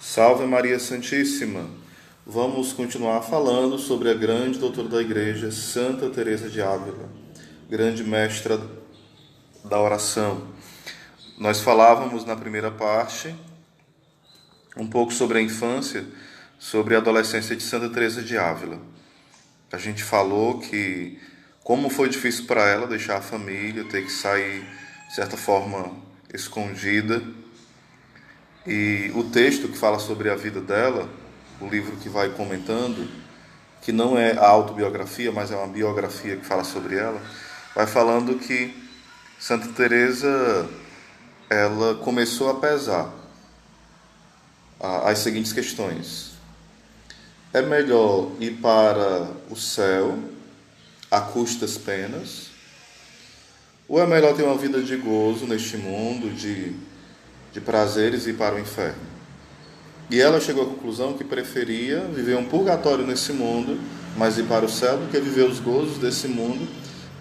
Salve Maria Santíssima! Vamos continuar falando sobre a grande doutora da Igreja, Santa Teresa de Ávila, grande mestra da oração. Nós falávamos na primeira parte um pouco sobre a infância, sobre a adolescência de Santa Teresa de Ávila. A gente falou que como foi difícil para ela deixar a família, ter que sair, de certa forma, escondida. E o texto que fala sobre a vida dela, o livro que vai comentando, que não é a autobiografia, mas é uma biografia que fala sobre ela, vai falando que Santa Teresa, ela começou a pesar as seguintes questões: é melhor ir para o céu a custas penas, ou é melhor ter uma vida de gozo neste mundo, de prazeres, e ir para o inferno? E ela chegou à conclusão que preferia viver um purgatório nesse mundo, mas ir para o céu, do que viver os gozos desse mundo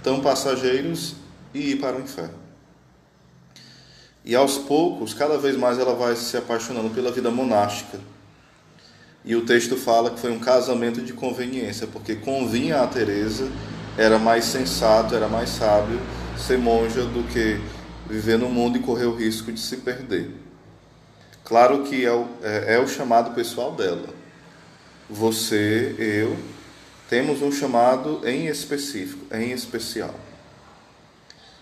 tão passageiros e ir para o inferno. E aos poucos, cada vez mais ela vai se apaixonando pela vida monástica. E o texto fala que foi um casamento de conveniência, porque convinha a Teresa, era mais sensato, era mais sábio ser monja do que viver no mundo e correr o risco de se perder. Claro que é o chamado pessoal dela. Você, eu, temos um chamado em específico, em especial.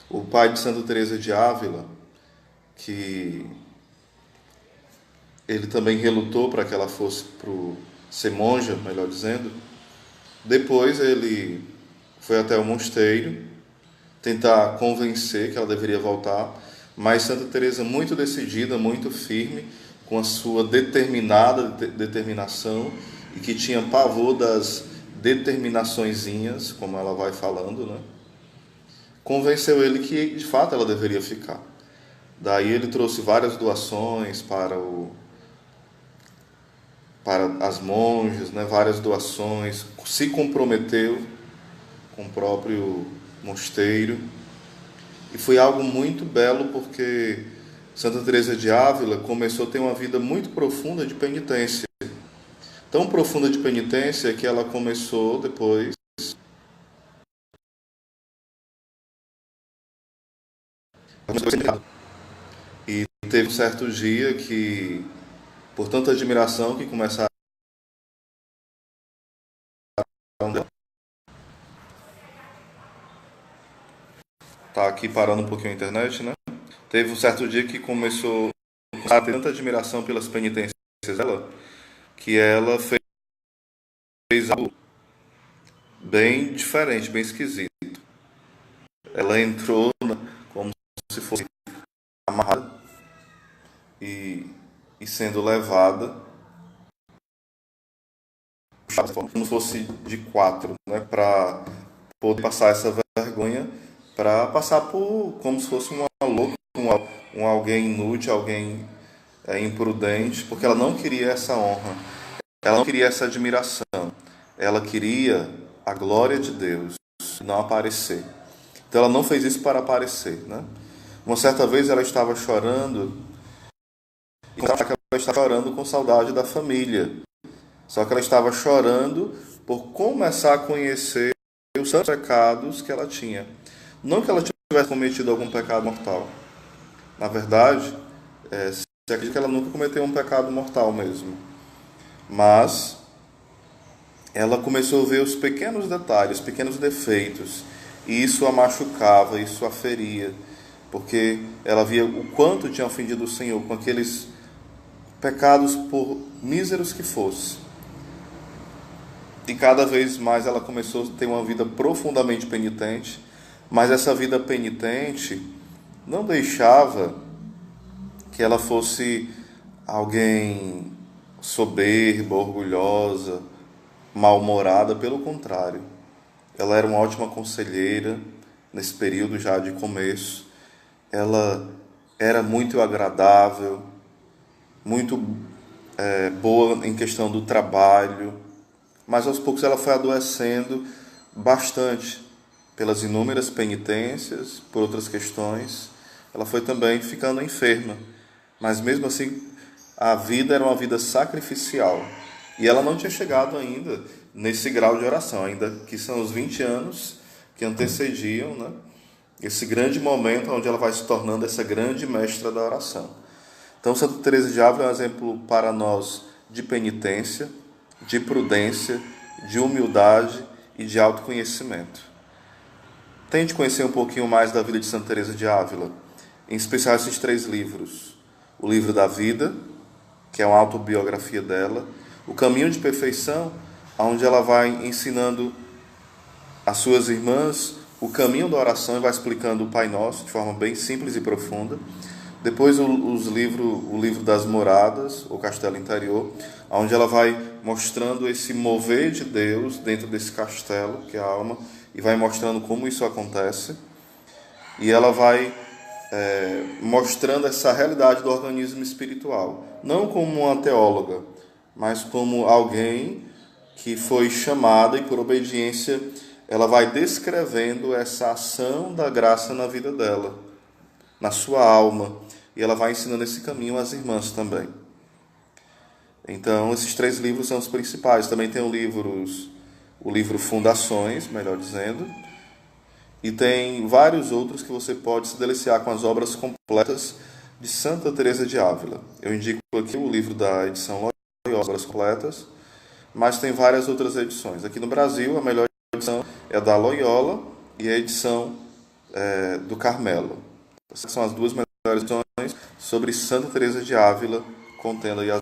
O pai de Santa Teresa de Ávila, que ele também relutou para que ela fosse ser monja, melhor dizendo. Depois ele foi até o mosteiro tentar convencer que ela deveria voltar, mas Santa Teresa, muito decidida, muito firme, com a sua determinada determinação, e que tinha pavor das determinaçõezinhas, como ela vai falando, né? Convenceu ele que de fato ela deveria ficar. Daí ele trouxe várias doações para as monjas, né? Várias doações, se comprometeu com o próprio mosteiro. E foi algo muito belo, porque Santa Teresa de Ávila começou a ter uma vida muito profunda de penitência. Tão profunda de penitência que ela começou depois e teve um certo dia que, por tanta admiração que começaram tá aqui parando um pouquinho a internet, né? Teve um certo dia que começou a ter tanta admiração pelas penitências dela, que ela fez algo bem diferente, bem esquisito. Ela entrou como se fosse amarrada e sendo levada, como se fosse de quatro, né, para poder passar essa vergonha, para passar por como se fosse uma louca, um alguém inútil, alguém imprudente, porque ela não queria essa honra, ela não queria essa admiração, ela queria a glória de Deus, não aparecer. Então ela não fez isso para aparecer, né? Uma certa vez ela estava chorando, e ela estava chorando com saudade da família. Só que ela estava chorando por começar a conhecer os santos pecados que ela tinha. Não que ela tivesse cometido algum pecado mortal. Na verdade, se acredita que ela nunca cometeu um pecado mortal mesmo. Mas ela começou a ver os pequenos detalhes, os pequenos defeitos. E isso a machucava, isso a feria. Porque ela via o quanto tinha ofendido o Senhor com aqueles pecados, por míseros que fossem. E cada vez mais ela começou a ter uma vida profundamente penitente, mas essa vida penitente não deixava que ela fosse alguém soberba, orgulhosa, mal-humorada. Pelo contrário, ela era uma ótima conselheira nesse período já de começo. Ela era muito agradável, muito boa em questão do trabalho, mas aos poucos ela foi adoecendo bastante pelas inúmeras penitências, por outras questões. Ela foi também ficando enferma, mas mesmo assim a vida era uma vida sacrificial. E ela não tinha chegado ainda nesse grau de oração, ainda que são os 20 anos que antecediam, né, esse grande momento onde ela vai se tornando essa grande mestra da oração. Então, Santa Teresa de Ávila é um exemplo para nós de penitência, de prudência, de humildade e de autoconhecimento. Tente conhecer um pouquinho mais da vida de Santa Teresa de Ávila, em especial esses 3 livros. O livro da vida, que é uma autobiografia dela, o Caminho de Perfeição, onde ela vai ensinando às suas irmãs o caminho da oração e vai explicando o Pai Nosso de forma bem simples e profunda. Depois o livro das Moradas, o Castelo Interior, onde ela vai mostrando esse mover de Deus dentro desse castelo, que é a alma, e vai mostrando como isso acontece. E ela vai mostrando essa realidade do organismo espiritual, não como uma teóloga, mas como alguém que foi chamada e por obediência ela vai descrevendo essa ação da graça na vida dela, na sua alma, e ela vai ensinando esse caminho às irmãs também. Então, esses 3 livros são os principais. Também tem o livro Fundações, melhor dizendo, e tem vários outros que você pode se deliciar com as obras completas de Santa Teresa de Ávila. Eu indico aqui o livro da edição Loyola, Obras Completas, mas tem várias outras edições. Aqui no Brasil, a melhor edição é a da Loyola e a edição do Carmelo. Essas são as 2 melhores edições sobre Santa Teresa de Ávila, contendo aí as